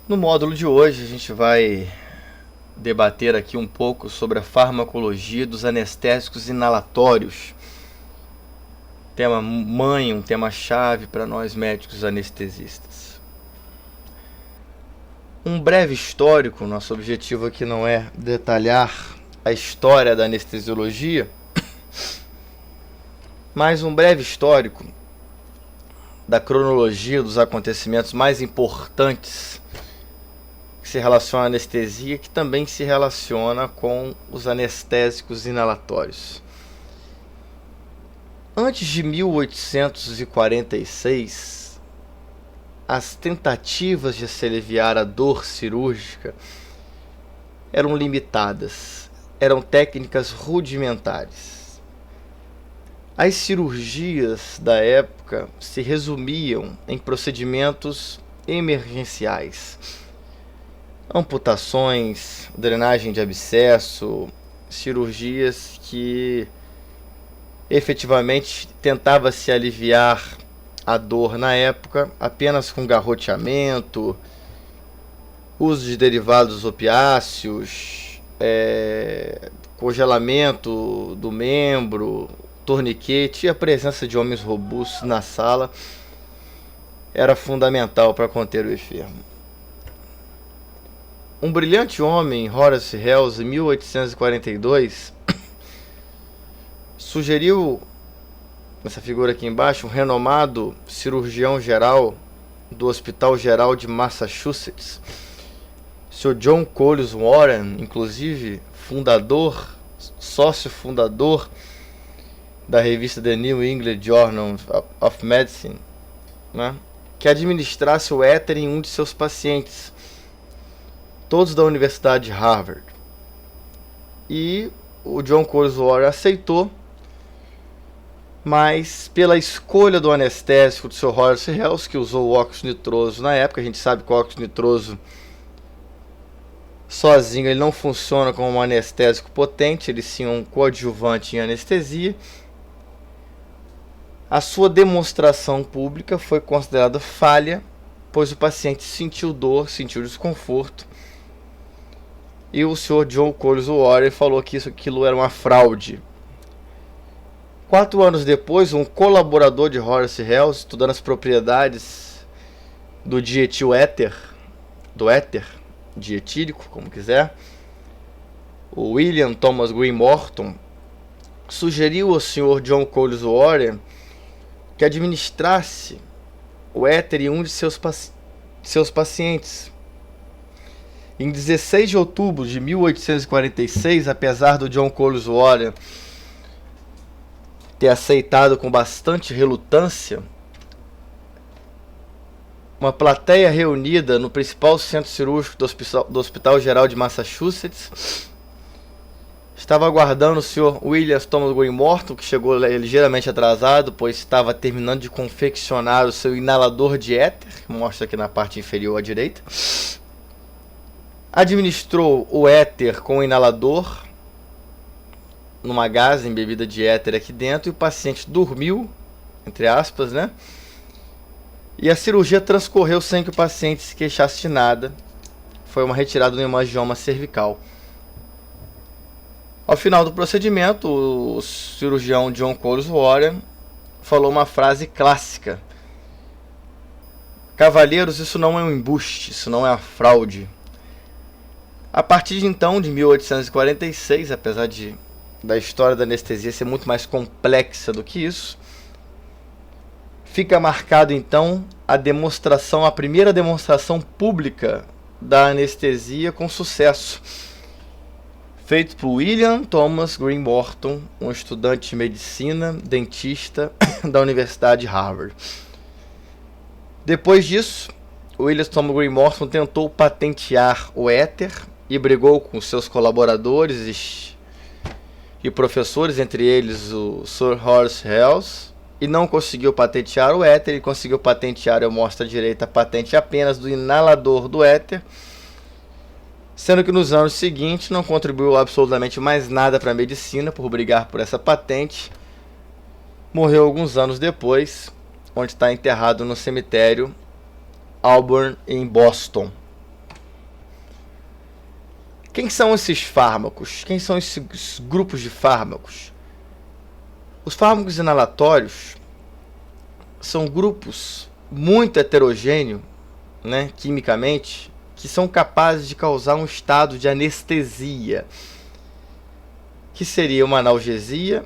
No módulo de hoje a gente vai debater aqui um pouco sobre a farmacologia dos anestésicos inalatórios. Tema mãe, um tema chave para nós médicos anestesistas. Um breve histórico, nosso objetivo aqui não é detalhar a história da anestesiologia, mas um breve histórico da cronologia dos acontecimentos mais importantes que se relaciona à anestesia, que também se relaciona com os anestésicos inalatórios. Antes de 1846, as tentativas de se aliviar a dor cirúrgica eram limitadas, eram técnicas rudimentares. As cirurgias da época se resumiam em procedimentos emergenciais: amputações, drenagem de abscesso, cirurgias que efetivamente tentava se aliviar a dor na época apenas com garroteamento, uso de derivados opiáceos, congelamento do membro, torniquete, e a presença de homens robustos na sala era fundamental para conter o enfermo. Um brilhante homem, Horace Hells, em 1842, sugeriu, nessa figura aqui embaixo, um renomado cirurgião geral do Hospital Geral de Massachusetts, Sr. John Collis Warren, inclusive sócio fundador da revista The New England Journal of Medicine, né, que administrasse o éter em um de seus pacientes, todos da Universidade de Harvard. E o John Collis Warren aceitou, mas pela escolha do anestésico do Sr. Horace Hells, que usou o óxido nitroso na época, a gente sabe que o óxido nitroso sozinho ele não funciona como um anestésico potente, ele sim é um coadjuvante em anestesia. A sua demonstração pública foi considerada falha, pois o paciente sentiu dor, sentiu desconforto, e o Sr. John Collis Warren falou que aquilo era uma fraude. 4 anos depois, um colaborador de Horace Hells, estudando as propriedades do dietil-éter, do éter dietílico, como quiser, o William Thomas Green Morton, sugeriu ao Sr. John Collis Warren que administrasse o éter em um de seus pacientes. Em 16 de outubro de 1846, apesar do John Collis Warren ter aceitado com bastante relutância, uma plateia reunida no principal centro cirúrgico do Hospital Geral de Massachusetts estava aguardando o Sr. William Thomas Green Morton, que chegou ligeiramente atrasado, pois estava terminando de confeccionar o seu inalador de éter, que mostra aqui na parte inferior à direita. Administrou o éter com o inalador numa gás embebida de éter aqui dentro, e o paciente dormiu, entre aspas, né? E a cirurgia transcorreu sem que o paciente se queixasse de nada. Foi uma retirada do hemangioma cervical. Ao final do procedimento, o cirurgião John Collis Warren falou uma frase clássica: "Cavalheiros, isso não é um embuste, isso não é uma fraude." A partir de então, de 1846, apesar da história da anestesia ser muito mais complexa do que isso, fica marcado então a primeira demonstração pública da anestesia com sucesso, feito por William Thomas Green Morton, um estudante de medicina, dentista da Universidade de Harvard. Depois disso, William Thomas Green Morton tentou patentear o éter e brigou com seus colaboradores e professores, entre eles o Sr. Horace Hells, e não conseguiu patentear o éter. Ele conseguiu patentear, eu mostro à direita, a patente apenas do inalador do éter, sendo que nos anos seguintes não contribuiu absolutamente mais nada para a medicina por brigar por essa patente. Morreu alguns anos depois, onde está enterrado no cemitério Auburn, em Boston. Quem são esses fármacos? Quem são esses grupos de fármacos? Os fármacos inalatórios são grupos muito heterogêneos, né, quimicamente, que são capazes de causar um estado de anestesia, que seria uma analgesia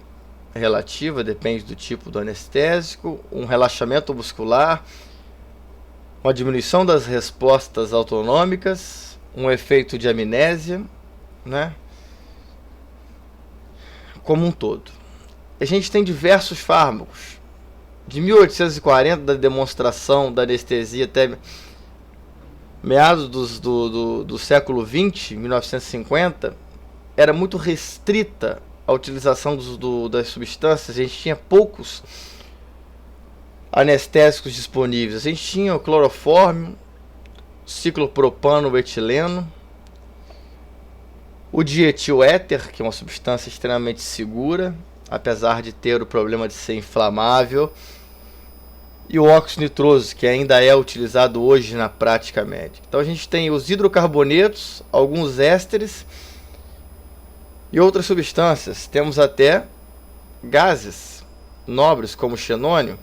relativa, depende do tipo do anestésico, um relaxamento muscular, uma diminuição das respostas autonômicas, um efeito de amnésia, né? Como um todo. A gente tem diversos fármacos. De 1840, da demonstração da anestesia até meados do século XX, 1950, era muito restrita a utilização das substâncias. A gente tinha poucos anestésicos disponíveis. A gente tinha o clorofórmio, ciclopropano, etileno, o dietiléter, que é uma substância extremamente segura, apesar de ter o problema de ser inflamável, e o óxido nitroso, que ainda é utilizado hoje na prática médica. Então a gente tem os hidrocarbonetos, alguns ésteres e outras substâncias. Temos até gases nobres como o xenônio.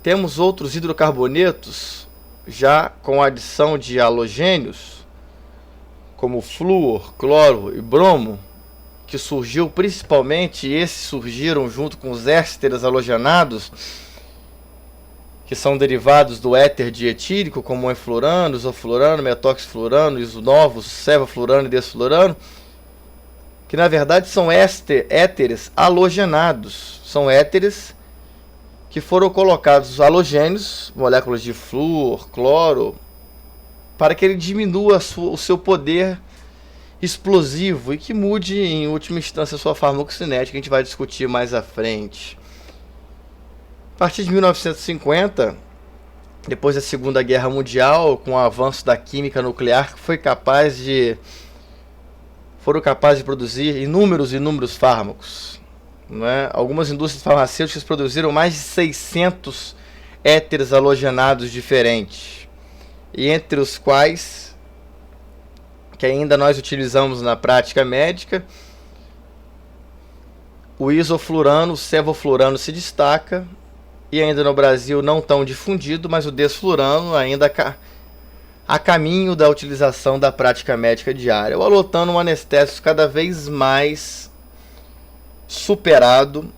Temos outros hidrocarbonetos já com a adição de halogênios, como flúor, cloro e bromo, que surgiu principalmente, e esses surgiram junto com os ésteres halogenados, que são derivados do éter dietílico, como o enfluorano, isofluorano, metoxifluorano, isonovos, sevofluorano e desfluorano, que na verdade são éteres halogenados, são éteres que foram colocados halogênios, moléculas de flúor, cloro, para que ele diminua o seu poder explosivo e que mude em última instância a sua farmacocinética, que a gente vai discutir mais à frente. A partir de 1950, depois da Segunda Guerra Mundial, com o avanço da química nuclear, foram capazes de produzir inúmeros fármacos, não é? Algumas indústrias farmacêuticas produziram mais de 600 éteres halogenados diferentes, e entre os quais que ainda nós utilizamos na prática médica, o isofluorano, o sevofluorano se destaca, e ainda no Brasil não tão difundido, mas o desfluorano ainda a caminho da utilização da prática médica diária, o alotano, um anestésico cada vez mais superado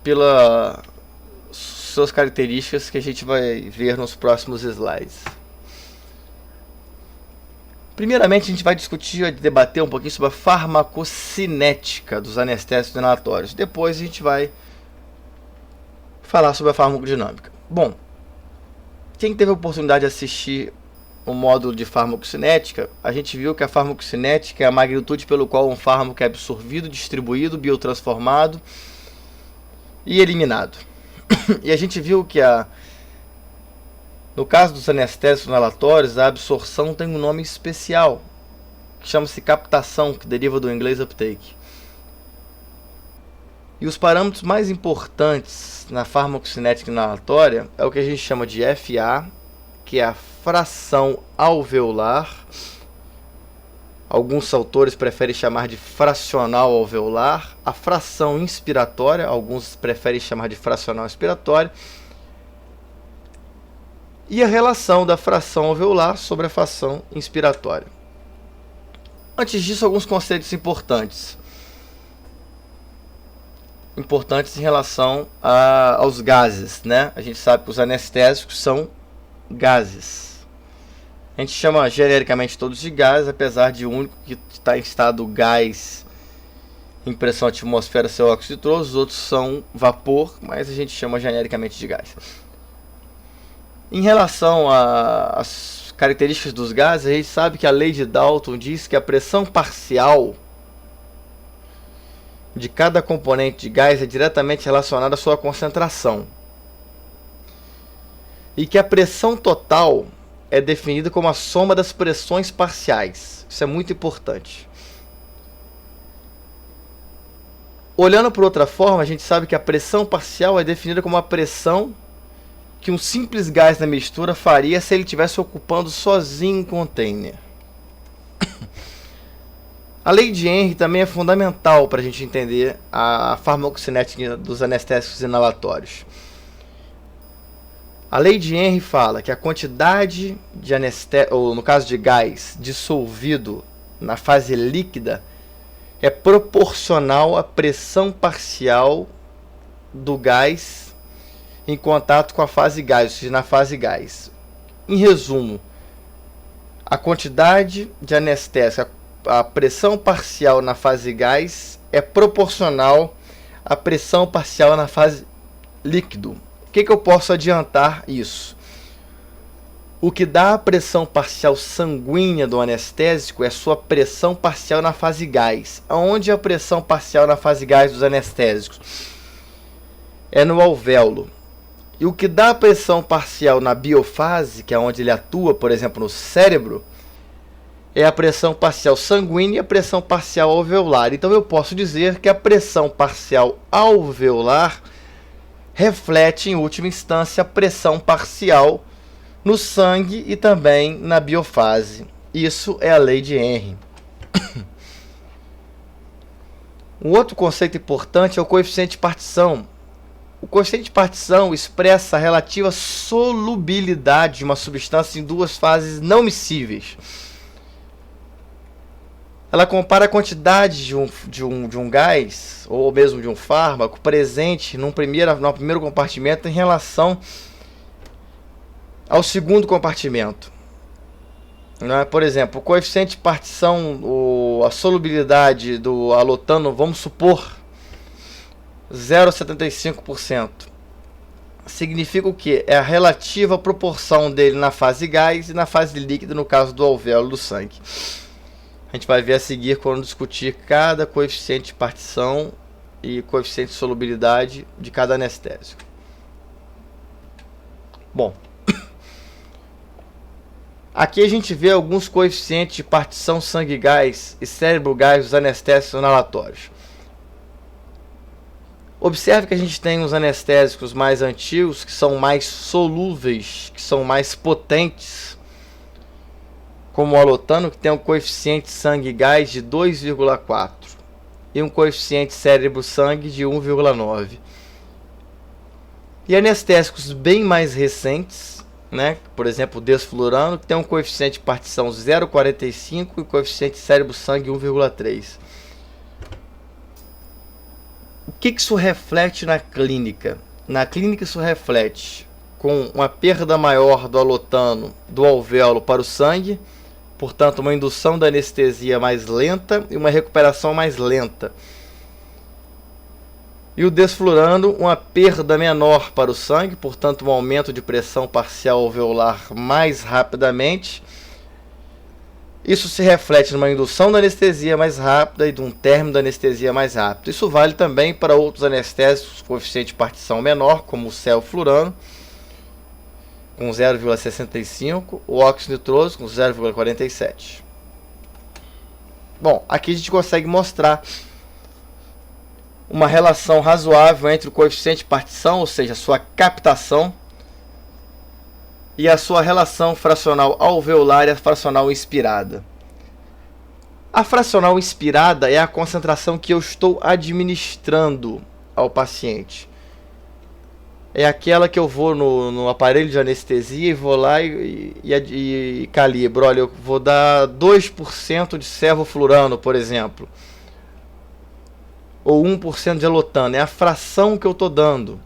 pelas suas características que a gente vai ver nos próximos slides. Primeiramente, a gente vai discutir, debater um pouquinho sobre a farmacocinética dos anestésicos inalatórios. Depois a gente vai falar sobre a farmacodinâmica. Bom, quem teve a oportunidade de assistir o módulo de farmacocinética, a gente viu que a farmacocinética é a magnitude pelo qual um fármaco é absorvido, distribuído, biotransformado e eliminado. E a gente viu que no caso dos anestésicos inalatórios, a absorção tem um nome especial, que chama-se captação, que deriva do inglês uptake. E os parâmetros mais importantes na farmacocinética inalatória é o que a gente chama de FA, que é a fração alveolar. Alguns autores preferem chamar de fracional alveolar. A fração inspiratória, alguns preferem chamar de fracional inspiratória. E a relação da fração alveolar sobre a fração inspiratória. Antes disso, alguns conceitos importantes em relação aos gases, né? A gente sabe que os anestésicos são gases. A gente chama genericamente todos de gases, apesar de o único que está em estado gás em pressão atmosfera ser óxido nitroso, os outros são vapor, mas a gente chama genericamente de gás. Em relação às características dos gases, a gente sabe que a lei de Dalton diz que a pressão parcial de cada componente de gás é diretamente relacionada à sua concentração. E que a pressão total é definida como a soma das pressões parciais. Isso é muito importante. Olhando por outra forma, a gente sabe que a pressão parcial é definida como a pressão que um simples gás na mistura faria se ele estivesse ocupando sozinho um container. A lei de Henry também é fundamental para a gente entender a farmacocinética dos anestésicos inalatórios. A lei de Henry fala que a quantidade de anestésico, ou no caso de gás, dissolvido na fase líquida é proporcional à pressão parcial do gás em contato com a fase gás, ou seja, na fase gás. Em resumo, a quantidade de anestésico, a pressão parcial na fase gás é proporcional à pressão parcial na fase líquido. O que eu posso adiantar isso? O que dá a pressão parcial sanguínea do anestésico é sua pressão parcial na fase gás. Aonde é a pressão parcial na fase gás dos anestésicos? É no alvéolo. E o que dá a pressão parcial na biofase, que é onde ele atua, por exemplo, no cérebro, é a pressão parcial sanguínea e a pressão parcial alveolar. Então eu posso dizer que a pressão parcial alveolar reflete, em última instância, a pressão parcial no sangue e também na biofase. Isso é a lei de Henry. Um outro conceito importante é o coeficiente de partição. O coeficiente de partição expressa a relativa solubilidade de uma substância em duas fases não miscíveis. Ela compara a quantidade de um gás, ou mesmo de um fármaco, presente no primeiro compartimento em relação ao segundo compartimento. Por exemplo, o coeficiente de partição, a solubilidade do alotano, vamos supor, 0,75%. Significa o quê? É a relativa proporção dele na fase gás e na fase líquida, no caso do alvéolo do sangue. A gente vai ver a seguir quando discutir cada coeficiente de partição e coeficiente de solubilidade de cada anestésico. Bom, aqui a gente vê alguns coeficientes de partição sangue-gás e cérebro-gás dos anestésicos inalatórios. Observe que a gente tem os anestésicos mais antigos, que são mais solúveis, que são mais potentes, como o alotano, que tem um coeficiente sangue-gás de 2,4 e um coeficiente cérebro-sangue de 1,9. E anestésicos bem mais recentes, por exemplo, o desflurano, que tem um coeficiente de partição 0,45 e o coeficiente cérebro-sangue 1,3. O que isso reflete na clínica? Na clínica isso reflete com uma perda maior do alotano do alvéolo para o sangue, portanto uma indução da anestesia mais lenta e uma recuperação mais lenta. E o desflurano, uma perda menor para o sangue, portanto um aumento de pressão parcial alveolar mais rapidamente. Isso se reflete numa indução da anestesia mais rápida e de um término da anestesia mais rápido. Isso vale também para outros anestésicos com coeficiente de partição menor, como o celflurano, com 0,65, o óxido nitroso com 0,47. Bom, aqui a gente consegue mostrar uma relação razoável entre o coeficiente de partição, ou seja, a sua captação, e a sua relação fracional alveolar e a fracional inspirada. A fracional inspirada é a concentração que eu estou administrando ao paciente. É aquela que eu vou no aparelho de anestesia e vou lá e calibro. Olha, eu vou dar 2% de servoflurano, por exemplo. Ou 1% de alotano. É a fração que eu estou dando,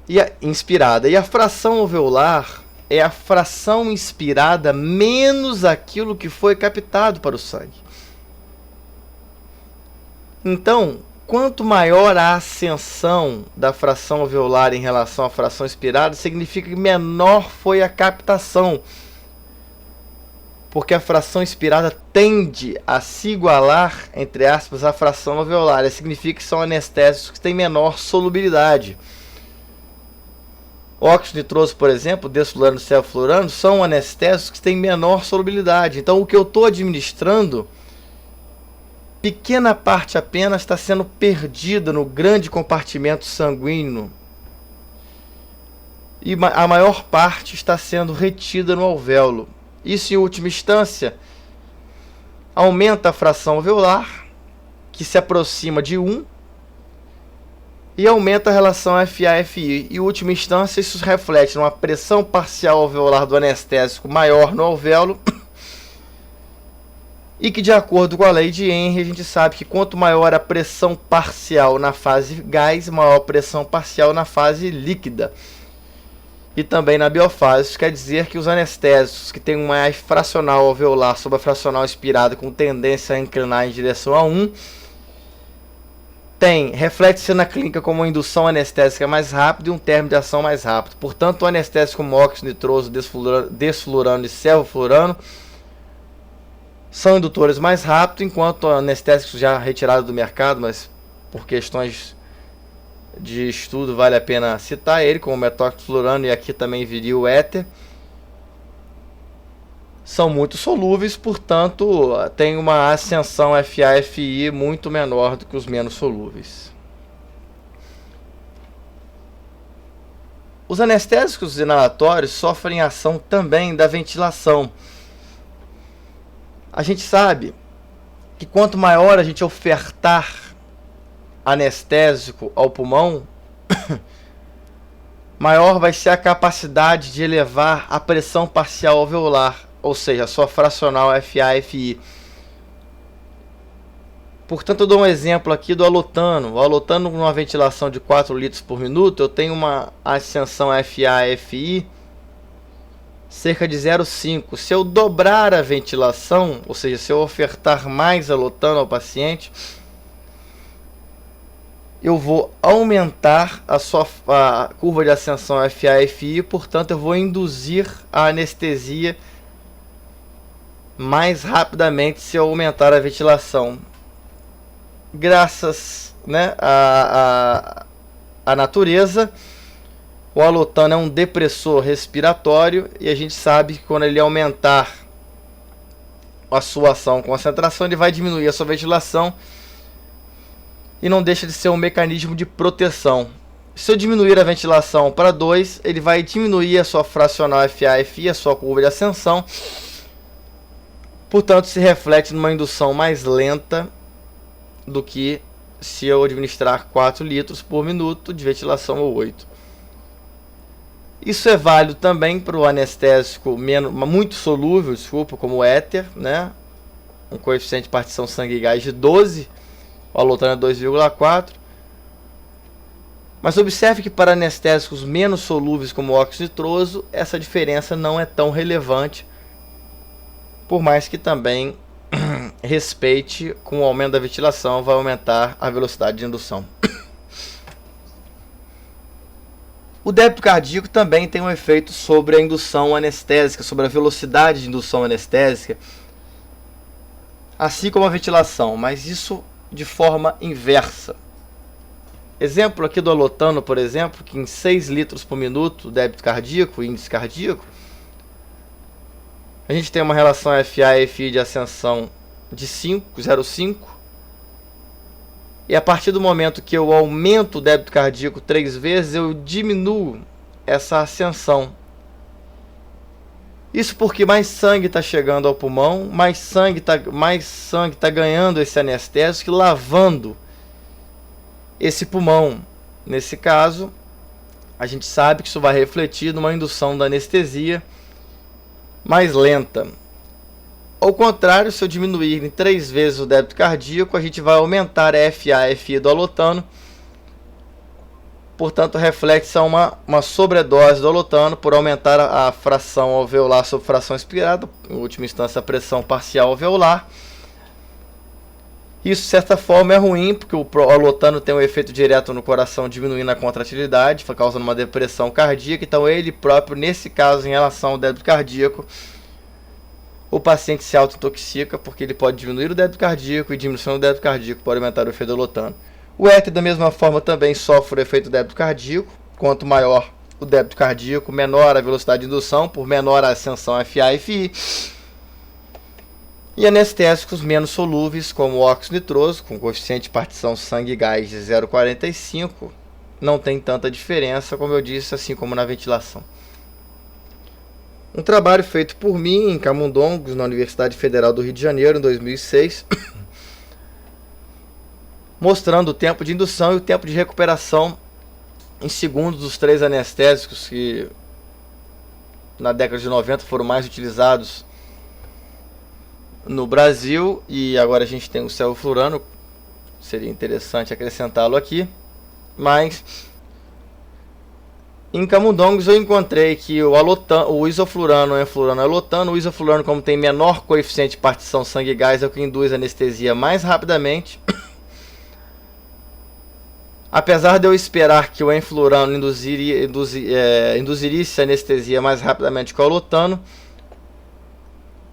E a inspirada. E a fração alveolar é a fração inspirada menos aquilo que foi captado para o sangue. Então, quanto maior a ascensão da fração alveolar em relação à fração inspirada, significa que menor foi a captação. Porque a fração inspirada tende a se igualar, entre aspas, à fração alveolar. Isso significa que são anestésicos que têm menor solubilidade. Óxido nitroso, por exemplo, desflurano e celflurano, são anestésicos que têm menor solubilidade. Então, o que eu estou administrando, pequena parte apenas está sendo perdida no grande compartimento sanguíneo. E a maior parte está sendo retida no alvéolo. Isso, em última instância, aumenta a fração alveolar, que se aproxima de 1, e aumenta a relação FA-FI. Em última instância, isso reflete numa pressão parcial alveolar do anestésico maior no alvéolo, e que, de acordo com a lei de Henry, a gente sabe que quanto maior a pressão parcial na fase gás, maior a pressão parcial na fase líquida. E também na biofase, isso quer dizer que os anestésicos que têm uma fracional alveolar sobre a fracional expirada com tendência a inclinar em direção a 1, reflete-se na clínica como uma indução anestésica mais rápida e um término de ação mais rápido. Portanto, o anestésico como óxido nitroso, desflurano e sevoflurano são indutores mais rápidos, enquanto anestésicos já retirados do mercado, mas por questões de estudo vale a pena citar ele, como o metoxiflurano, e aqui também viria o éter, são muito solúveis, portanto tem uma ascensão FA-FI muito menor do que os menos solúveis. Os anestésicos inalatórios sofrem ação também da ventilação. A gente sabe que quanto maior a gente ofertar anestésico ao pulmão, maior vai ser a capacidade de elevar a pressão parcial alveolar, ou seja, a sua fracional FA-FI. Portanto, eu dou um exemplo aqui do alotano. O alotano, numa ventilação de 4 litros por minuto, eu tenho uma ascensão FA-FI cerca de 0,5. Se eu dobrar a ventilação, ou seja, se eu ofertar mais alotano ao paciente, eu vou aumentar a curva de ascensão FA-FI, portanto eu vou induzir a anestesia mais rapidamente se eu aumentar a ventilação. Graças, né, à natureza, o alotano é um depressor respiratório e a gente sabe que quando ele aumentar a sua ação, concentração, ele vai diminuir a sua ventilação e não deixa de ser um mecanismo de proteção. Se eu diminuir a ventilação para 2, ele vai diminuir a sua fracional FA-FI, a sua curva de ascensão, portanto se reflete numa indução mais lenta do que se eu administrar 4 litros por minuto de ventilação ou 8. Isso é válido também para o anestésico muito solúvel, como o éter, né? Um coeficiente de partição sangue e gás de 12, o alotano é 2,4. Mas observe que para anestésicos menos solúveis como o óxido nitroso, essa diferença não é tão relevante, por mais que também respeite, com o aumento da ventilação, vai aumentar a velocidade de indução. O débito cardíaco também tem um efeito sobre a indução anestésica, sobre a velocidade de indução anestésica, assim como a ventilação, mas isso de forma inversa. Exemplo aqui do alotano, por exemplo, que em 6 litros por minuto, débito cardíaco, índice cardíaco, a gente tem uma relação FA-FI de ascensão de 0,5. E a partir do momento que eu aumento o débito cardíaco 3 vezes, eu diminuo essa ascensão. Isso porque mais sangue está chegando ao pulmão, mais sangue está ganhando esse anestésico e lavando esse pulmão. Nesse caso, a gente sabe que isso vai refletir numa indução da anestesia mais lenta. Ao contrário, se eu diminuir em 3 vezes o débito cardíaco, a gente vai aumentar a FA-FI do alotano. Portanto, reflete-se a uma sobredose do alotano por aumentar a fração alveolar sobre fração expirada, em última instância a pressão parcial alveolar. Isso, de certa forma, é ruim, porque o alotano tem um efeito direto no coração, diminuindo a contratilidade, causando uma depressão cardíaca. Então, ele próprio, nesse caso, em relação ao débito cardíaco, o paciente se auto-intoxica, porque ele pode diminuir o débito cardíaco, e diminuição do débito cardíaco pode aumentar o efeito do alotano. O éter, da mesma forma, também sofre o efeito do débito cardíaco. Quanto maior o débito cardíaco, menor a velocidade de indução, por menor a ascensão FA-FI. E anestésicos menos solúveis, como o óxido nitroso, com coeficiente de partição sangue e gás de 0,45, não tem tanta diferença, como eu disse, assim como na ventilação. Um trabalho feito por mim em Camundongos, na Universidade Federal do Rio de Janeiro, em 2006, mostrando o tempo de indução e o tempo de recuperação em segundos dos 3 anestésicos que na década de 90 foram mais utilizados no Brasil, e agora a gente tem o sevoflurano, seria interessante acrescentá-lo aqui, mas em Camundongos eu encontrei que o isoflurano, o enflurano, o isoflurano, como tem menor coeficiente de partição sangue-gás, é o que induz anestesia mais rapidamente. Apesar de eu esperar que o enflurano induzirisse a anestesia mais rapidamente que o alotano,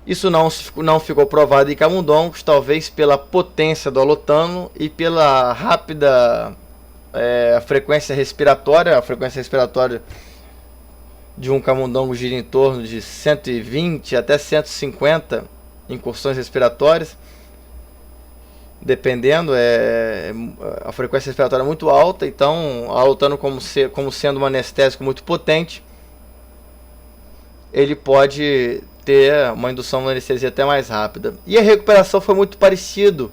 isso não ficou provado em Camundongos, talvez pela potência do alotano e pela rápida frequência respiratória. A frequência respiratória de um camundongo gira em torno de 120 até 150 incursões respiratórias, dependendo. A frequência respiratória é muito alta, então o alotano, como sendo um anestésico muito potente, ele pode ter uma indução de anestesia até mais rápida. E a recuperação foi muito parecido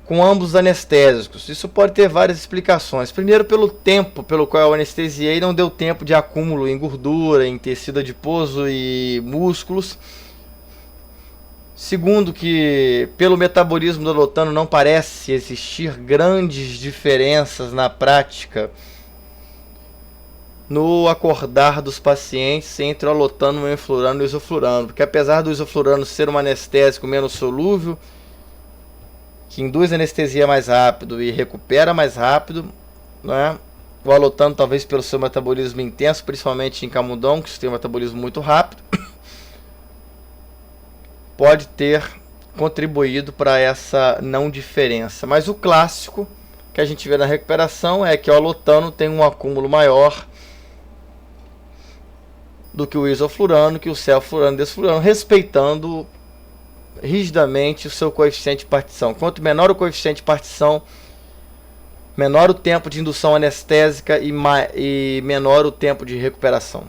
com ambos os anestésicos. Isso pode ter várias explicações. Primeiro, pelo tempo pelo qual eu anestesiei, não deu tempo de acúmulo em gordura, em tecido adiposo e músculos. Segundo, que pelo metabolismo do alotano não parece existir grandes diferenças na prática no acordar dos pacientes entre o alotano, o enflurano e o isoflurano, porque apesar do isoflurano ser um anestésico menos solúvel, que induz anestesia mais rápido e recupera mais rápido, né? O alotano, talvez pelo seu metabolismo intenso, principalmente em camundongos, que tem um metabolismo muito rápido, pode ter contribuído para essa não diferença. Mas o clássico que a gente vê na recuperação é que o alotano tem um acúmulo maior do que o isoflurano, que o sevoflurano e desflurano, respeitando rigidamente o seu coeficiente de partição. Quanto menor o coeficiente de partição, menor o tempo de indução anestésica e menor o tempo de recuperação.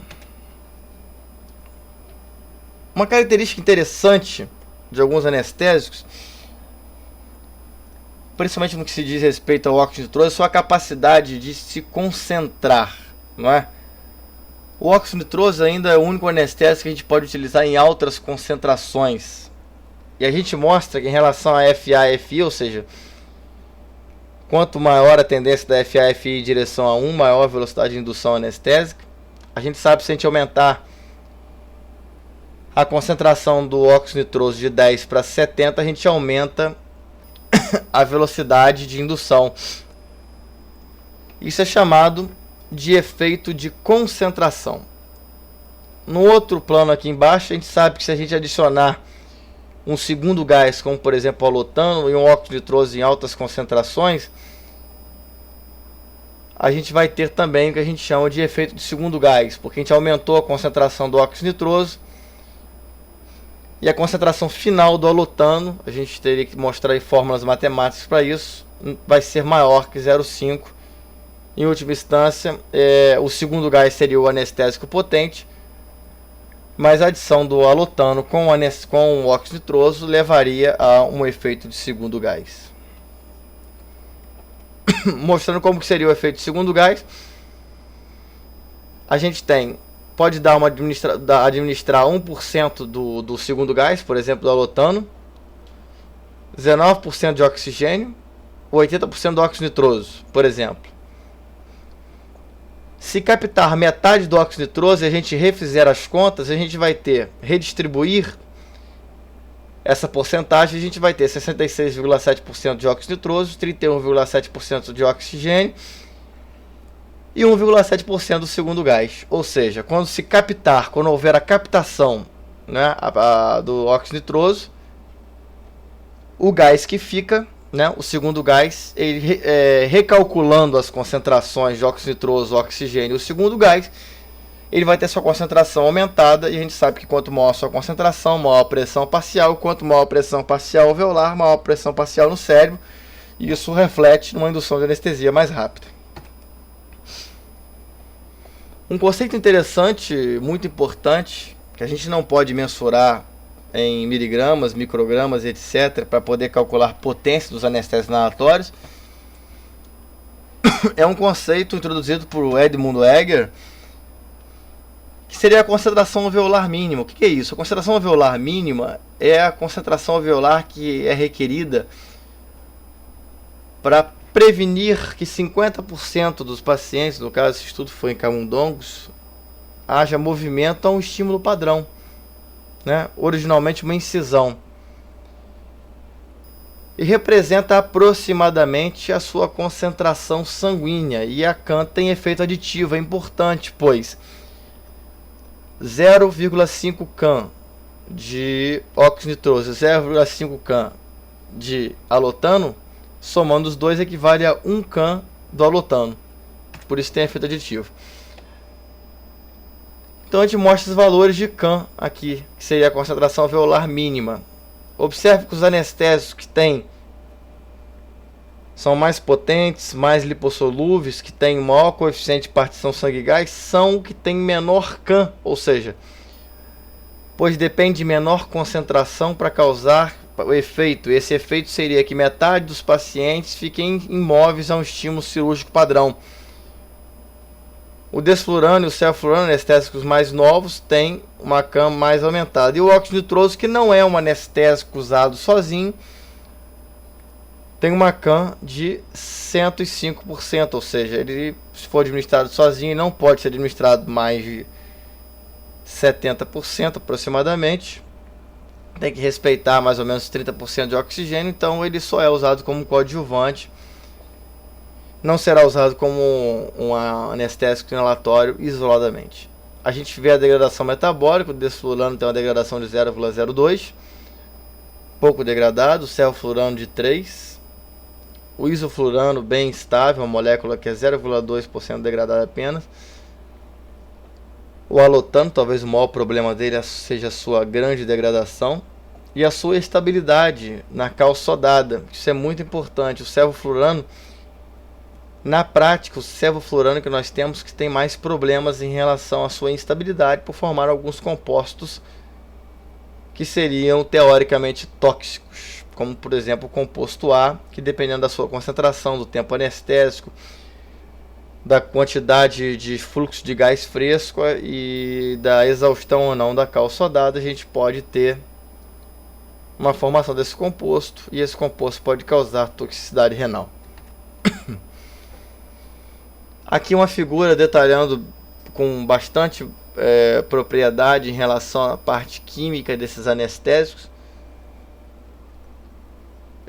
Uma característica interessante de alguns anestésicos, principalmente no que se diz respeito ao óxido nitroso, é a sua capacidade de se concentrar, não é? O óxido nitroso ainda é o único anestésico que a gente pode utilizar em altas concentrações. E a gente mostra que em relação a FA e FI, ou seja, quanto maior a tendência da FA e FI em direção a 1, maior a velocidade de indução anestésica. A gente sabe que se a gente aumentar a concentração do óxido nitroso de 10 para 70, a gente aumenta a velocidade de indução. Isso é chamado de efeito de concentração. No outro plano aqui embaixo, a gente sabe que se a gente adicionar um segundo gás, como por exemplo o alotano e um óxido nitroso em altas concentrações, a gente vai ter também o que a gente chama de efeito de segundo gás, porque a gente aumentou a concentração do óxido nitroso e a concentração final do alotano, a gente teria que mostrar aí fórmulas matemáticas para isso, vai ser maior que 0,5. Em última instância, o segundo gás seria o anestésico potente, mas a adição do alotano com o óxido nitroso levaria a um efeito de segundo gás. Mostrando como que seria o efeito de segundo gás, a gente pode dar administrar 1% do segundo gás, por exemplo, do alotano, 19% de oxigênio, ou 80% do óxido nitroso, por exemplo. Se captar metade do óxido nitroso e a gente refizer as contas, a gente vai redistribuir essa porcentagem, a gente vai ter 66,7% de óxido nitroso, 31,7% de oxigênio e 1,7% do segundo gás. Ou seja, quando houver a captação, né, do óxido nitroso, o gás que fica, né, o segundo gás, ele recalculando as concentrações de óxido nitroso, oxigênio e o segundo gás, ele vai ter sua concentração aumentada, e a gente sabe que quanto maior a sua concentração, maior a pressão parcial, quanto maior a pressão parcial alveolar, maior a pressão parcial no cérebro, e isso reflete numa indução de anestesia mais rápida. Um conceito interessante, muito importante, que a gente não pode mensurar em miligramas, microgramas, etc., para poder calcular a potência dos anestésicos inalatórios, é um conceito introduzido por Edmund Egger, que seria a concentração alveolar mínima. O que é isso? A concentração alveolar mínima é a concentração alveolar que é requerida para prevenir que 50% dos pacientes, no caso esse estudo foi em camundongos, haja movimento a um estímulo padrão, né? Originalmente uma incisão. E representa aproximadamente a sua concentração sanguínea. E a CAM tem efeito aditivo, é importante, pois 0,5 CAM de óxido nitroso e 0,5 CAM de alotano, somando os dois equivale a 1 CAM do alotano. Por isso tem efeito aditivo. Então a gente mostra os valores de CAM aqui, que seria a concentração alveolar mínima. Observe que os anestésicos que tem são mais potentes, mais lipossolúveis, que têm maior coeficiente de partição sangue e gás, são que têm menor CAM, ou seja, pois depende de menor concentração para causar o efeito. Esse efeito seria que metade dos pacientes fiquem imóveis a um estímulo cirúrgico padrão. O desflurano e o ceflurano, anestésicos mais novos, têm uma CAM mais aumentada. E o óxido nitroso, que não é um anestésico usado sozinho, tem uma CAM de 105%, ou seja, ele, se for administrado sozinho, não pode ser administrado mais de 70% aproximadamente. Tem que respeitar mais ou menos 30% de oxigênio, então ele só é usado como coadjuvante. Não será usado como um anestésico inalatório isoladamente. A gente vê a degradação metabólica. O desflurano tem uma degradação de 0,02, pouco degradado. O ceflurano de 3. O isoflurano bem estável, uma molécula que é 0,2% degradada apenas. O alotano, talvez o maior problema dele seja a sua grande degradação e a sua estabilidade na cal sodada. Isso é muito importante. O ceflurano, na prática, o ceflurano que nós temos que tem mais problemas em relação à sua instabilidade por formar alguns compostos que seriam teoricamente tóxicos, como por exemplo o composto A, que dependendo da sua concentração, do tempo anestésico, da quantidade de fluxo de gás fresco e da exaustão ou não da cal sodada, a gente pode ter uma formação desse composto, e esse composto pode causar toxicidade renal. Aqui uma figura detalhando com bastante propriedade em relação à parte química desses anestésicos.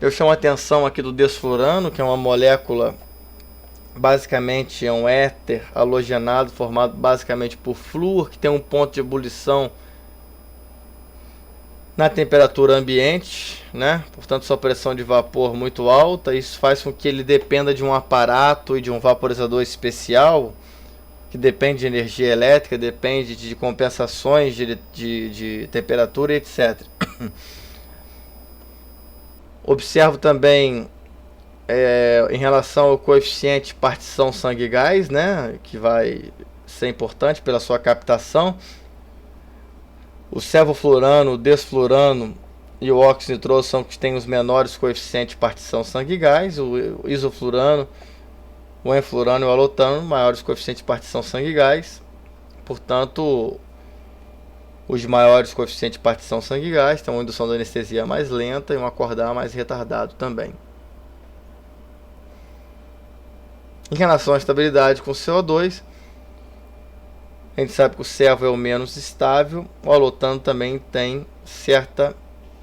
Eu chamo a atenção aqui do desflurano, que é uma molécula, basicamente é um éter halogenado formado basicamente por flúor, que tem um ponto de ebulição na temperatura ambiente, né? Portanto, sua pressão de vapor muito alta. Isso faz com que ele dependa de um aparato e de um vaporizador especial, que depende de energia elétrica, depende de compensações de temperatura, etc. Observo também em relação ao coeficiente de partição sangue e gás, né? Que vai ser importante pela sua captação. O ceflurano, o desflurano e o óxido nitroso são os que têm os menores coeficientes de partição sangue e gás. O isoflurano, o enflurano e o alotano, maiores coeficientes de partição sangue e gás. Portanto, os maiores coeficientes de partição sangue e gás têm uma indução da anestesia mais lenta e um acordar mais retardado também. Em relação à estabilidade com o CO2, a gente sabe que o cevo é o menos estável, o alotano também tem certa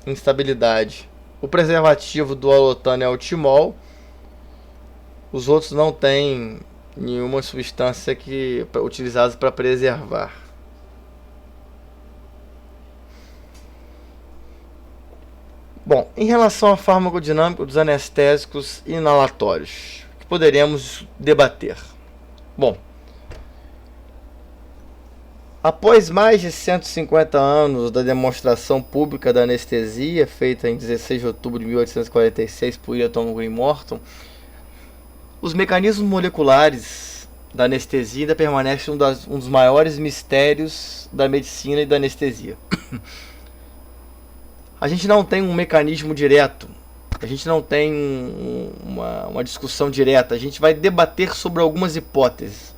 instabilidade. O preservativo do alotano é o timol. Os outros não têm nenhuma substância utilizada para preservar. Bom, em relação à farmacodinâmica dos anestésicos inalatórios, que poderíamos debater? Bom, após mais de 150 anos da demonstração pública da anestesia, feita em 16 de outubro de 1846 por William Green Morton, os mecanismos moleculares da anestesia ainda permanece um dos maiores mistérios da medicina e da anestesia. A gente não tem um mecanismo direto, a gente não tem uma discussão direta, a gente vai debater sobre algumas hipóteses,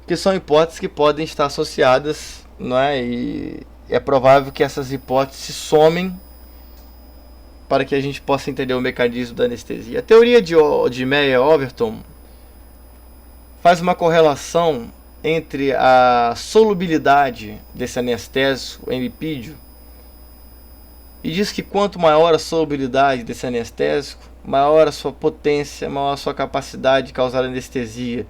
que são hipóteses que podem estar associadas, não é? E é provável que essas hipóteses se somem para que a gente possa entender o mecanismo da anestesia. A teoria de Meyer-Overton faz uma correlação entre a solubilidade desse anestésico em lipídio e diz que quanto maior a solubilidade desse anestésico, maior a sua potência, maior a sua capacidade de causar anestesia.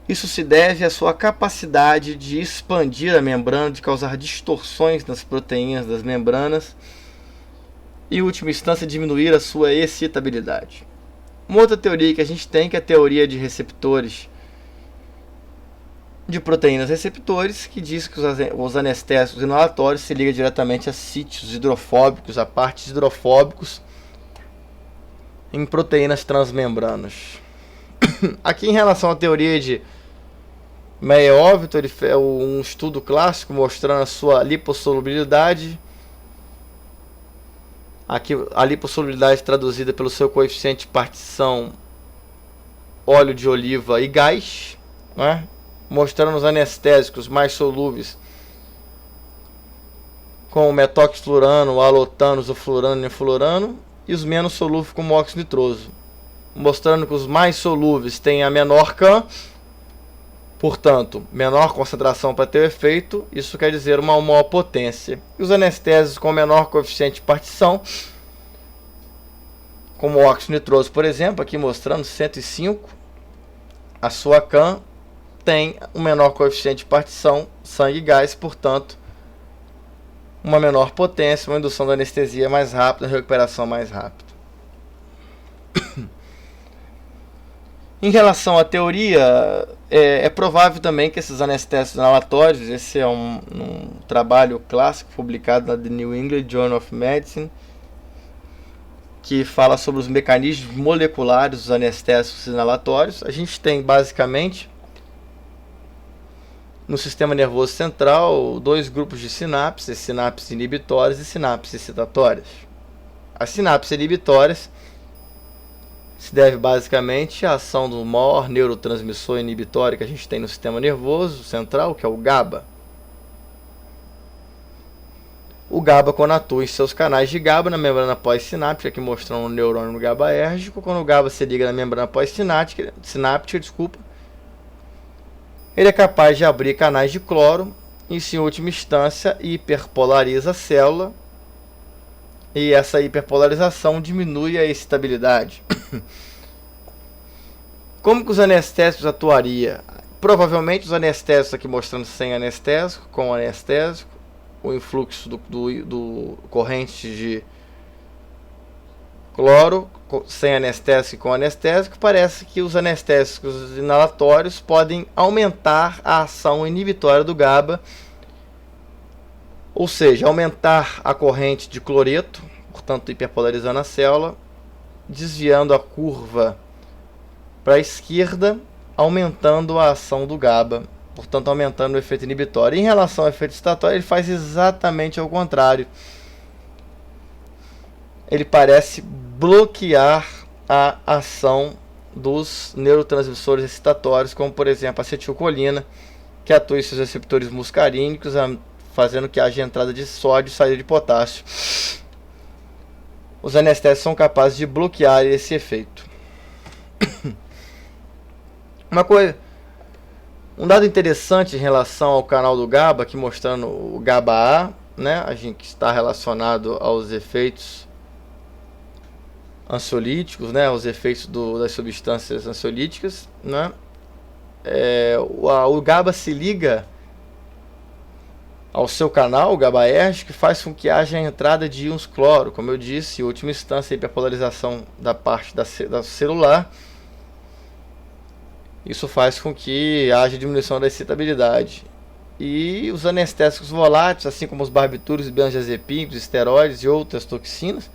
Isso se deve à sua capacidade de expandir a membrana, de causar distorções nas proteínas das membranas e, em última instância, diminuir a sua excitabilidade. Uma outra teoria que a gente tem, que é a teoria de receptores, de proteínas receptores, que diz que os anestésicos inalatórios se ligam diretamente a sítios hidrofóbicos, a partes hidrofóbicos em proteínas transmembranas. Aqui, em relação à teoria de Meyer-Overton, ele fez um estudo clássico mostrando a sua lipossolubilidade. Aqui a lipossolubilidade traduzida pelo seu coeficiente de partição óleo de oliva e gás, né? Mostrando os anestésicos mais solúveis com o metoxflurano, o alotano, o fluorano e o fluorano, e os menos solúveis como o óxido nitroso, mostrando que os mais solúveis têm a menor CAM, portanto, menor concentração para ter o efeito. Isso quer dizer uma maior potência. E os anestésicos com menor coeficiente de partição, como o óxido nitroso, por exemplo, aqui mostrando 105, a sua CAM tem um menor coeficiente de partição, sangue e gás, portanto, uma menor potência, uma indução da anestesia mais rápida, uma recuperação mais rápida. Em relação à teoria, é provável também que esses anestésicos inalatórios, esse é um trabalho clássico publicado na The New England Journal of Medicine, que fala sobre os mecanismos moleculares dos anestésicos inalatórios. A gente tem basicamente no sistema nervoso central dois grupos de sinapses, sinapses inibitórias e sinapses excitatórias. As sinapses inibitórias se deve basicamente à ação do maior neurotransmissor inibitório que a gente tem no sistema nervoso central, que é o GABA. O GABA, quando atua em seus canais de GABA na membrana pós-sináptica, aqui mostrando um neurônio GABAérgico, quando o GABA se liga na membrana pós-sináptica, ele é capaz de abrir canais de cloro, e isso, em última instância, hiperpolariza a célula, e essa hiperpolarização diminui a excitabilidade. Como que os anestésicos atuariam? Provavelmente os anestésicos aqui mostrando sem anestésico, com anestésico, o influxo do corrente de cloro, sem anestésico e com anestésico. Parece que os anestésicos inalatórios podem aumentar a ação inibitória do GABA, ou seja, aumentar a corrente de cloreto, portanto hiperpolarizando a célula, desviando a curva para a esquerda, aumentando a ação do GABA, portanto aumentando o efeito inibitório. Em relação ao efeito excitatório, ele faz exatamente ao contrário. Ele parece bloquear a ação dos neurotransmissores excitatórios, como por exemplo a acetilcolina, que atua em seus receptores muscarínicos, fazendo que haja entrada de sódio e saída de potássio. Os anestésicos são capazes de bloquear esse efeito. Um dado interessante em relação ao canal do GABA, aqui mostrando o GABA-A, né? A gente está relacionado aos efeitos ansiolíticos, né? Os efeitos das substâncias ansiolíticas, né? O GABA se liga ao seu canal, o GABAérgico, que faz com que haja a entrada de íons cloro, como eu disse, em última instância, a hiperpolarização da parte da celular. Isso faz com que haja diminuição da excitabilidade. E os anestésicos voláteis, assim como os barbitúricos, benzodiazepínicos, esteroides e outras toxinas,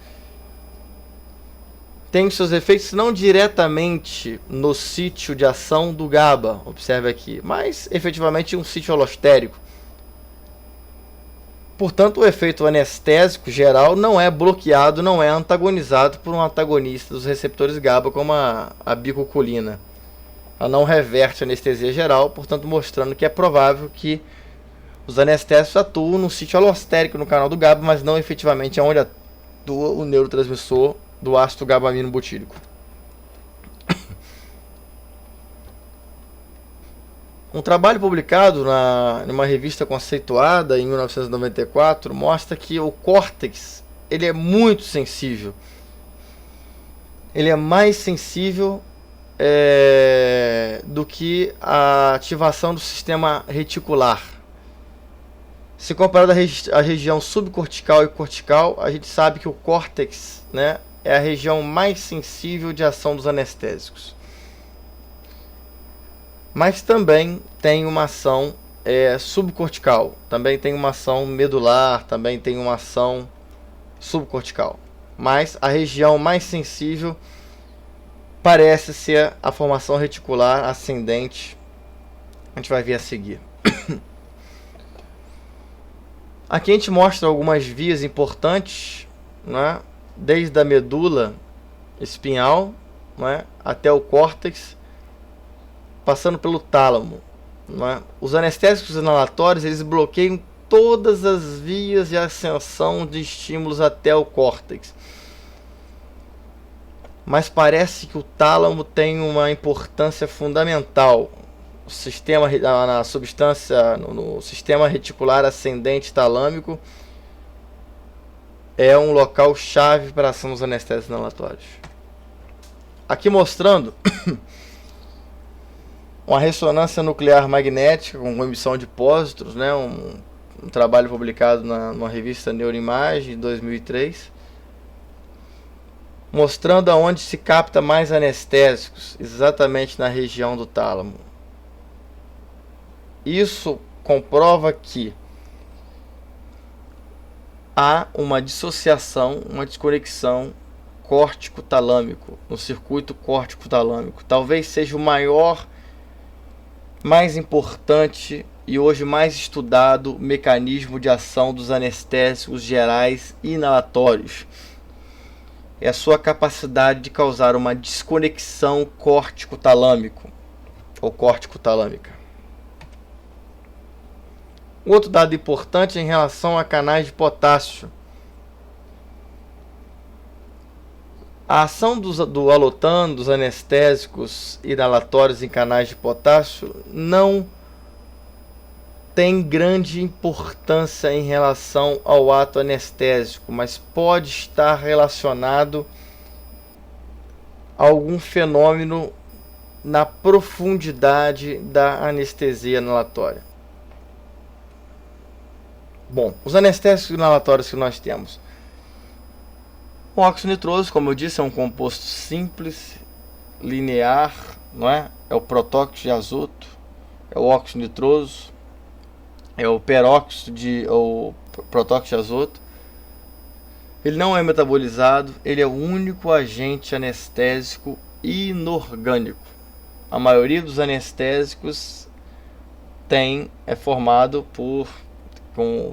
tem seus efeitos não diretamente no sítio de ação do GABA, observe aqui, mas efetivamente um sítio alostérico. Portanto, o efeito anestésico geral não é bloqueado, não é antagonizado por um antagonista dos receptores GABA, como a bicocolina. Ela não reverte a anestesia geral, portanto mostrando que é provável que os anestésicos atuam no sítio alostérico no canal do GABA, mas não efetivamente onde atua o neurotransmissor do ácido GABAamino butírico. Um trabalho publicado numa revista conceituada em 1994 mostra que o córtex ele é muito sensível. Ele é mais sensível do que a ativação do sistema reticular. Se comparado à região subcortical e cortical, a gente sabe que o córtex, né, é a região mais sensível de ação dos anestésicos. Mas também tem uma ação subcortical, também tem uma ação medular, também tem uma ação subcortical. Mas a região mais sensível parece ser a formação reticular ascendente. A gente vai ver a seguir. Aqui a gente mostra algumas vias importantes, né, desde a medula espinhal, né, até o córtex, passando pelo tálamo. Né? Os anestésicos inalatórios eles bloqueiam todas as vias de ascensão de estímulos até o córtex. Mas parece que o tálamo tem uma importância fundamental. O sistema, no sistema reticular ascendente talâmico é um local chave para a ação dos anestésicos inalatórios. Aqui mostrando uma ressonância nuclear magnética com emissão de pósitrons, né? Um trabalho publicado numa revista Neuroimagem, em 2003, mostrando aonde se capta mais anestésicos, exatamente na região do tálamo. Isso comprova que há uma dissociação, uma desconexão córtico-talâmico, no circuito córtico-talâmico. Talvez seja o mais importante e hoje mais estudado mecanismo de ação dos anestésicos gerais inalatórios. É a sua capacidade de causar uma desconexão córtico-talâmico ou córtico-talâmica. Outro dado importante é em relação a canais de potássio. A ação do alotano, dos anestésicos inalatórios em canais de potássio, não tem grande importância em relação ao ato anestésico, mas pode estar relacionado a algum fenômeno na profundidade da anestesia inalatória. Bom, os anestésicos inalatórios que nós temos. O óxido nitroso, como eu disse, é um composto simples, linear, não é? É o protóxido de azoto, é o óxido nitroso, é o protóxido de azoto. Ele não é metabolizado, ele é o único agente anestésico inorgânico. A maioria dos anestésicos é formado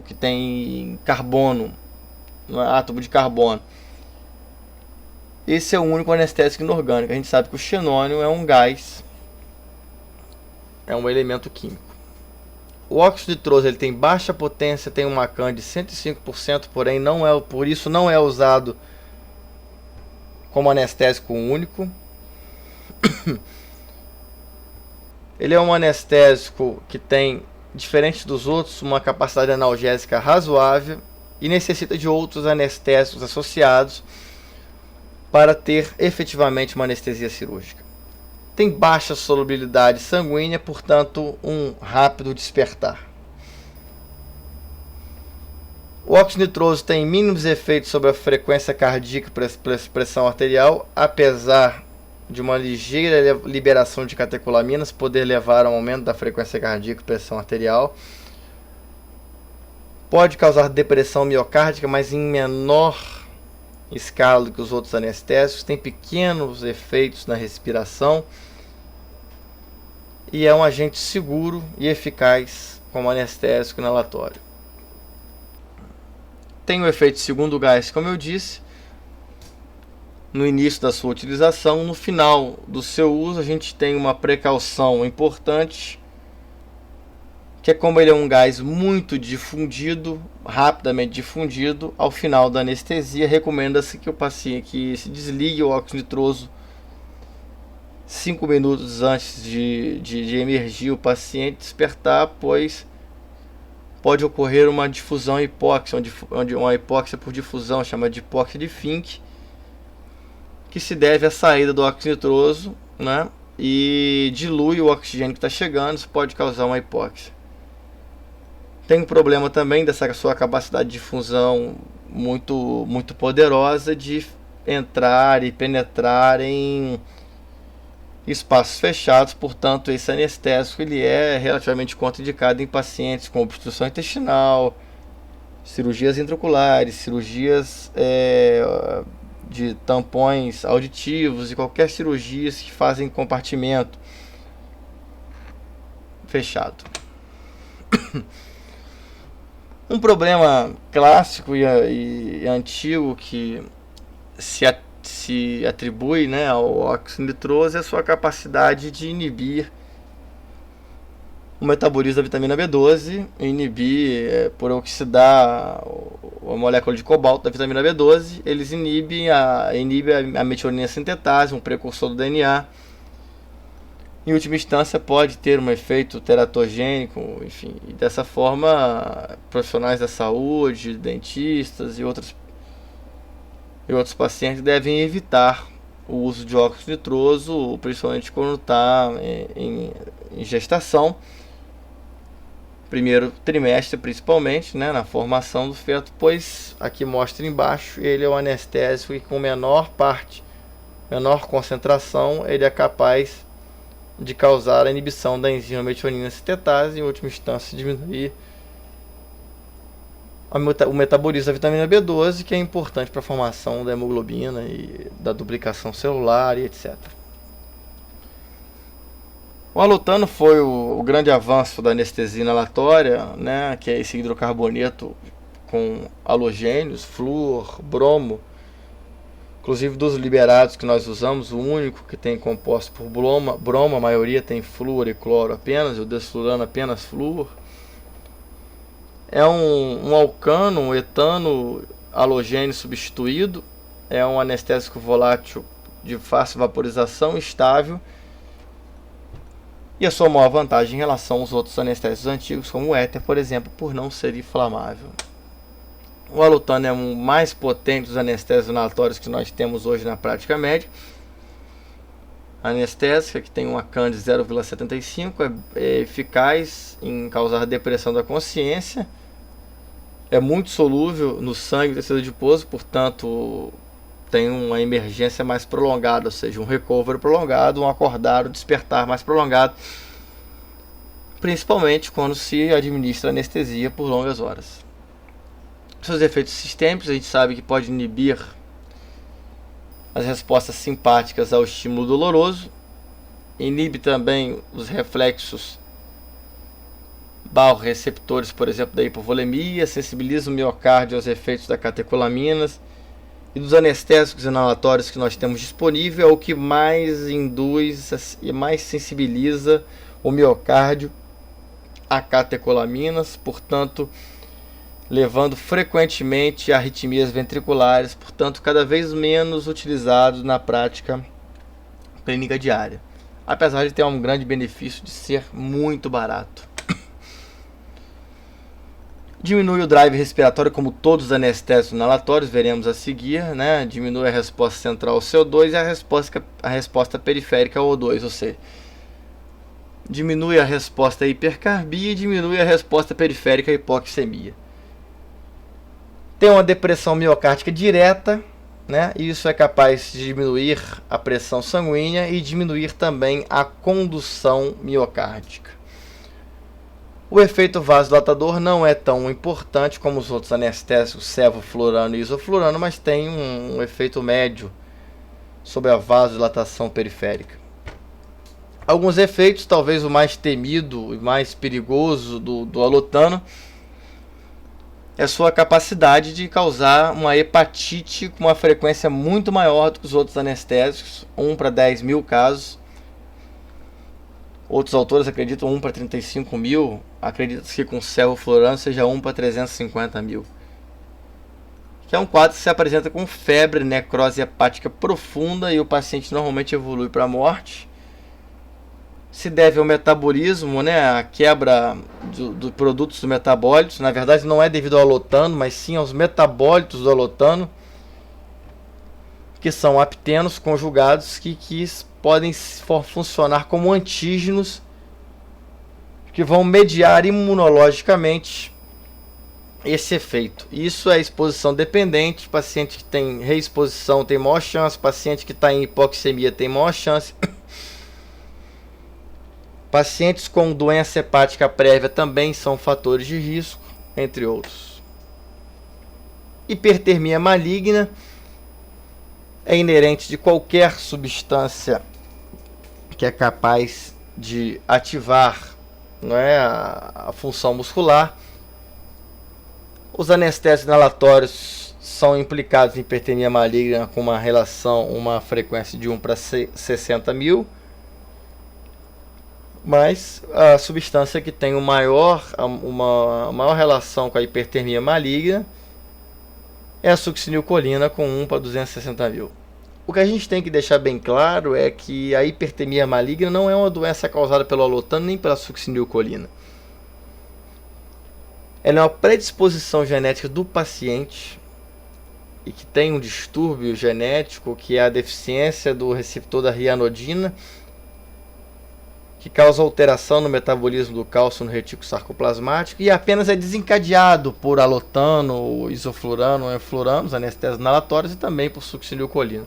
que tem carbono, átomo de carbono. Esse é o único anestésico inorgânico. A gente sabe que o xenônio é um gás, é um elemento químico. O óxido nitroso ele tem baixa potência, tem uma CAN de 105%, porém por isso não é usado como anestésico único. Ele é um anestésico que tem, diferente dos outros, uma capacidade analgésica razoável e necessita de outros anestésicos associados para ter efetivamente uma anestesia cirúrgica. Tem baixa solubilidade sanguínea, portanto, um rápido despertar. O óxido nitroso tem mínimos efeitos sobre a frequência cardíaca e pressão arterial, apesar de uma ligeira liberação de catecolaminas poder levar ao aumento da frequência cardíaca e pressão arterial. Pode causar depressão miocárdica, mas em menor escala do que os outros anestésicos, tem pequenos efeitos na respiração e é um agente seguro e eficaz como anestésico inalatório. Tem o efeito segundo gás, como eu disse, no início da sua utilização. No final do seu uso, a gente tem uma precaução importante, que é como ele é um gás muito difundido, rapidamente difundido, ao final da anestesia, recomenda-se que o paciente se desligue o óxido nitroso 5 minutos antes de emergir o paciente despertar, pois pode ocorrer uma difusão hipóxia, onde uma hipóxia por difusão, chamada de hipóxia de Fink, que se deve à saída do óxido nitroso, né, e dilui o oxigênio que está chegando, isso pode causar uma hipóxia. Tem um problema também dessa sua capacidade de difusão muito poderosa de entrar e penetrar em espaços fechados. Portanto, esse anestésico ele é relativamente contraindicado em pacientes com obstrução intestinal, cirurgias intraoculares, cirurgias de tampões auditivos e qualquer cirurgia que fazem compartimento fechado. Um problema clássico e antigo que se atribui, né, ao óxido nitroso é a sua capacidade de inibir o metabolismo da vitamina B12, por oxidar a molécula de cobalto da vitamina B12, eles inibem a metionina sintetase, um precursor do DNA. Em última instância, pode ter um efeito teratogênico, enfim, e dessa forma, profissionais da saúde, dentistas e outros pacientes devem evitar o uso de óxido nitroso, principalmente quando está em gestação, primeiro trimestre principalmente, né, na formação do feto, pois aqui mostra embaixo, ele é o anestésico e com menor concentração, ele é capaz de causar a inibição da enzima metionina sintetase e, em última instância, diminuir o metabolismo da vitamina B12, que é importante para a formação da hemoglobina e da duplicação celular e etc. O alotano foi o grande avanço da anestesia inalatória, né, que é esse hidrocarboneto com halogênios, flúor, bromo. Inclusive dos liberados que nós usamos, o único que tem composto por bromo, a maioria tem flúor e cloro apenas, o desflurano apenas flúor. É um alcano, um etano halogênio substituído, é um anestésico volátil de fácil vaporização, estável, e a sua maior vantagem em relação aos outros anestésicos antigos, como o éter, por exemplo, por não ser inflamável. O alotano é um mais potente dos anestésicos inalatórios que nós temos hoje na prática médica. A anestésica, que tem uma CAN de 0,75, é eficaz em causar depressão da consciência. É muito solúvel no sangue e tecido adiposo, portanto, tem uma emergência mais prolongada, ou seja, um recovery prolongado, um acordar, um despertar mais prolongado, principalmente quando se administra anestesia por longas horas. Seus efeitos sistêmicos, a gente sabe que pode inibir as respostas simpáticas ao estímulo doloroso, inibe também os reflexos barro-receptores, por exemplo, da hipovolemia, sensibiliza o miocárdio aos efeitos da catecolaminas, e dos anestésicos inalatórios que nós temos disponível, é o que mais induz e mais sensibiliza o miocárdio a catecolaminas, portanto, levando frequentemente a arritmias ventriculares, portanto, cada vez menos utilizado na prática clínica diária, apesar de ter um grande benefício de ser muito barato. Diminui o drive respiratório, como todos os anestésicos inalatórios, veremos a seguir, né? Diminui a resposta central ao CO2 e a resposta periférica ao O2, ou seja, diminui a resposta à hipercarbia e diminui a resposta periférica à hipoxemia. Tem uma depressão miocárdica direta, né? E isso é capaz de diminuir a pressão sanguínea e diminuir também a condução miocárdica. O efeito vasodilatador não é tão importante como os outros anestésicos sevoflurano e isoflurano, mas tem um efeito médio sobre a vasodilatação periférica. Alguns efeitos, talvez o mais temido e mais perigoso do alotano é a sua capacidade de causar uma hepatite com uma frequência muito maior do que os outros anestésicos, 1 para 10 mil casos. Outros autores acreditam 1 para 35 mil, acredita-se que com sevoflurano seja 1 para 350 mil. Que é um quadro que se apresenta com febre, necrose hepática profunda e o paciente normalmente evolui para a morte. Se deve ao metabolismo, né, a quebra dos produtos do metabólitos. Na verdade não é devido ao alotano, mas sim aos metabólitos do alotano, que são aptenos conjugados que podem funcionar como antígenos que vão mediar imunologicamente esse efeito. Isso é exposição dependente. Paciente que tem reexposição tem maior chance, paciente que está em hipoxemia tem maior chance. Pacientes com doença hepática prévia também são fatores de risco, entre outros. Hipertermia maligna é inerente de qualquer substância que é capaz de ativar, não é, a função muscular. Os anestésicos inalatórios são implicados em hipertermia maligna com uma frequência de 1 para 60 mil. Mas a substância que tem uma maior relação com a hipertermia maligna é a succinilcolina, com 1 para 260 mil. O que a gente tem que deixar bem claro é que a hipertermia maligna não é uma doença causada pelo alotano nem pela succinilcolina. Ela é uma predisposição genética do paciente e que tem um distúrbio genético, que é a deficiência do receptor da rianodina, que causa alteração no metabolismo do cálcio no retículo sarcoplasmático e apenas é desencadeado por alotano, isoflurano, enflurano, os anestésicos inalatórios, e também por succinilcolina.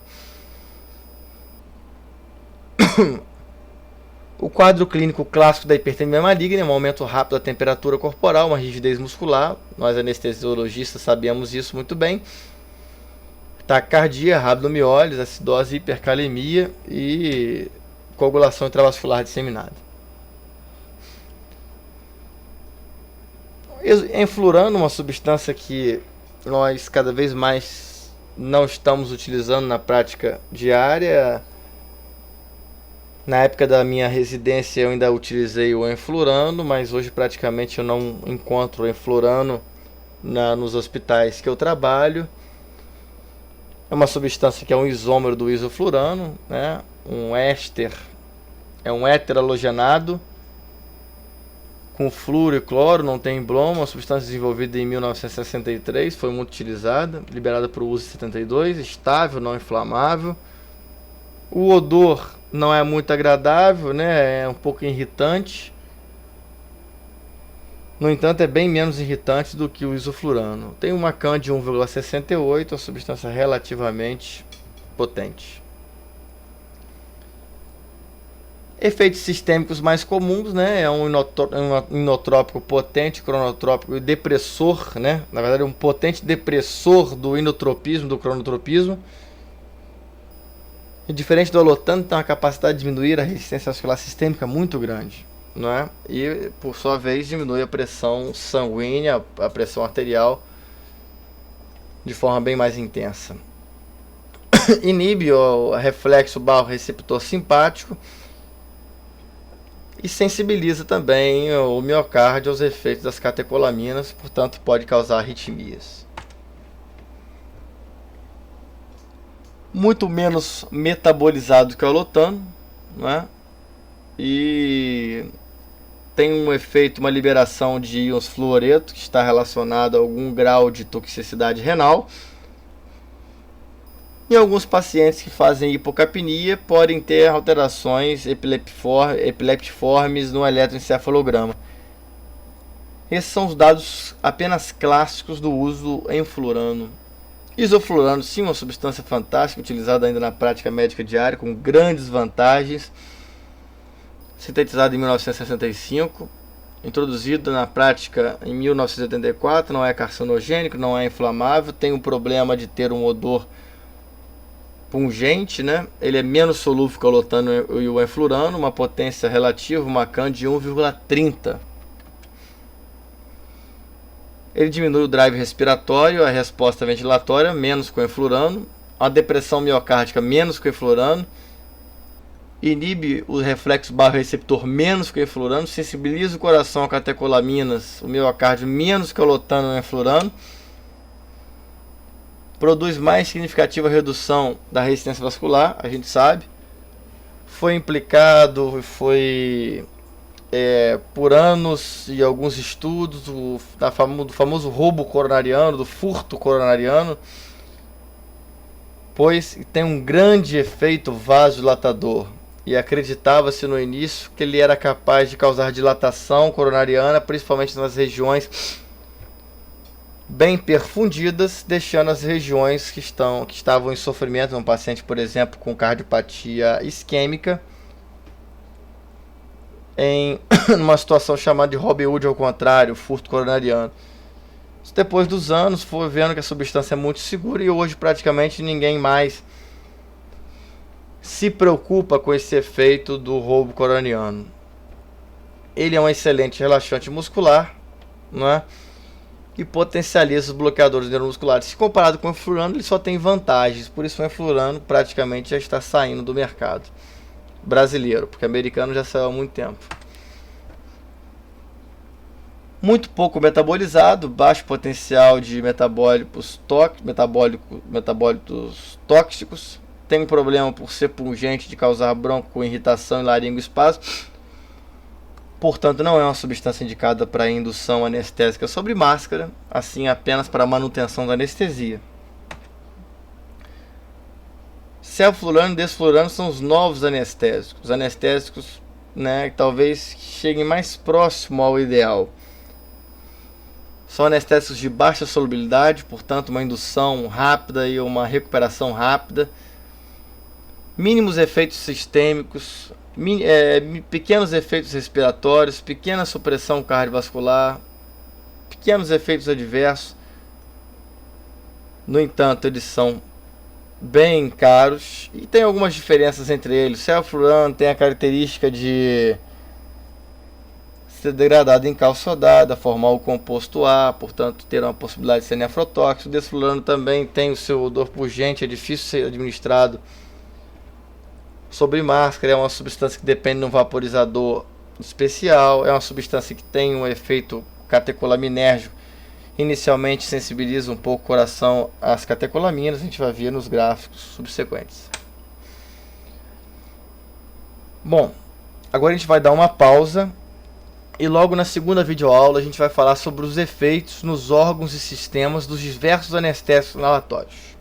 O quadro clínico clássico da hipertermia maligna é um aumento rápido da temperatura corporal, uma rigidez muscular. Nós anestesiologistas sabemos isso muito bem. Taquicardia, rabdomiólise, acidose, hipercalemia e coagulação intravascular disseminada. Enflurano, uma substância que nós cada vez mais não estamos utilizando na prática diária. Na época da minha residência eu ainda utilizei o enflurano, mas hoje praticamente eu não encontro o enflurano nos hospitais que eu trabalho. É uma substância que é um isômero do isoflurano, né? Um éster, é um éter halogenado com flúor e cloro, não tem bloma, uma substância desenvolvida em 1963, foi muito utilizada, liberada para o uso em 72, estável, não inflamável. O odor não é muito agradável, né? É um pouco irritante. No entanto, é bem menos irritante do que o isoflurano. Tem uma CAN de 1,68, uma substância relativamente potente. Efeitos sistêmicos mais comuns, né? É um inotrópico potente, cronotrópico e depressor, né? Na verdade, é um potente depressor do inotropismo, do cronotropismo. E diferente do alotano, tem uma capacidade de diminuir a resistência vascular sistêmica muito grande, não é? E, por sua vez, diminui a pressão sanguínea, a pressão arterial, de forma bem mais intensa. Inibe o reflexo barro-receptor simpático e sensibiliza também o miocárdio aos efeitos das catecolaminas, portanto pode causar arritmias. Muito menos metabolizado que o alotano, não é? E tem um efeito, uma liberação de íons fluoreto, que está relacionado a algum grau de toxicidade renal. E alguns pacientes que fazem hipocapnia podem ter alterações epileptiformes no eletroencefalograma. Esses são os dados apenas clássicos do uso enflurano. Isoflurano, sim, uma substância fantástica, utilizada ainda na prática médica diária, com grandes vantagens. Sintetizado em 1965, introduzido na prática em 1984, não é carcinogênico, não é inflamável, tem o problema de ter um odor pungente, né? Ele é menos solúvel que o olotano e o enflurano, uma potência relativa, uma CAN de 1,30. Ele diminui o drive respiratório, a resposta ventilatória, menos que o enflurano, a depressão miocárdica, menos que o enflurano, inibe o reflexo barro-receptor, menos que o enflurano, sensibiliza o coração a catecolaminas, o miocárdio, menos que o olotano e o enflurano, produz mais significativa redução da resistência vascular, a gente sabe. Foi implicado, por anos e alguns estudos do famoso roubo coronariano, do furto coronariano, pois tem um grande efeito vasodilatador. E acreditava-se no início que ele era capaz de causar dilatação coronariana, principalmente nas regiões bem perfundidas, deixando as regiões que estavam em sofrimento, um paciente, por exemplo, com cardiopatia isquêmica, em uma situação chamada de Robin Hood ao contrário, furto coronariano. Depois dos anos, foi vendo que a substância é muito segura e hoje praticamente ninguém mais se preocupa com esse efeito do roubo coronariano. Ele é um excelente relaxante muscular, não é? E potencializa os bloqueadores neuromusculares. Se comparado com o enflurano, ele só tem vantagens. Por isso o enflurano praticamente já está saindo do mercado brasileiro, porque o americano já saiu há muito tempo. Muito pouco metabolizado, baixo potencial de metabólitos tóxicos. Tem um problema por ser pungente, de causar broncoirritação e laringoespasmo. Portanto, não é uma substância indicada para indução anestésica sobre máscara, assim apenas para manutenção da anestesia. Sevoflurano e desflurano são os novos anestésicos. Os anestésicos, né, que talvez cheguem mais próximo ao ideal. São anestésicos de baixa solubilidade, portanto uma indução rápida e uma recuperação rápida. Mínimos efeitos sistêmicos, pequenos efeitos respiratórios, pequena supressão cardiovascular, pequenos efeitos adversos. No entanto, eles são bem caros e tem algumas diferenças entre eles. O sevoflurano tem a característica de ser degradado em cal sodada, formar o composto A, portanto ter uma possibilidade de ser nefrotóxico. O desflurano também tem o seu odor pungente, é difícil ser administrado sobre máscara, é uma substância que depende de um vaporizador especial, é uma substância que tem um efeito catecolaminérgico, inicialmente sensibiliza um pouco o coração às catecolaminas, a gente vai ver nos gráficos subsequentes. Bom, agora a gente vai dar uma pausa e logo na segunda videoaula a gente vai falar sobre os efeitos nos órgãos e sistemas dos diversos anestésicos inalatórios.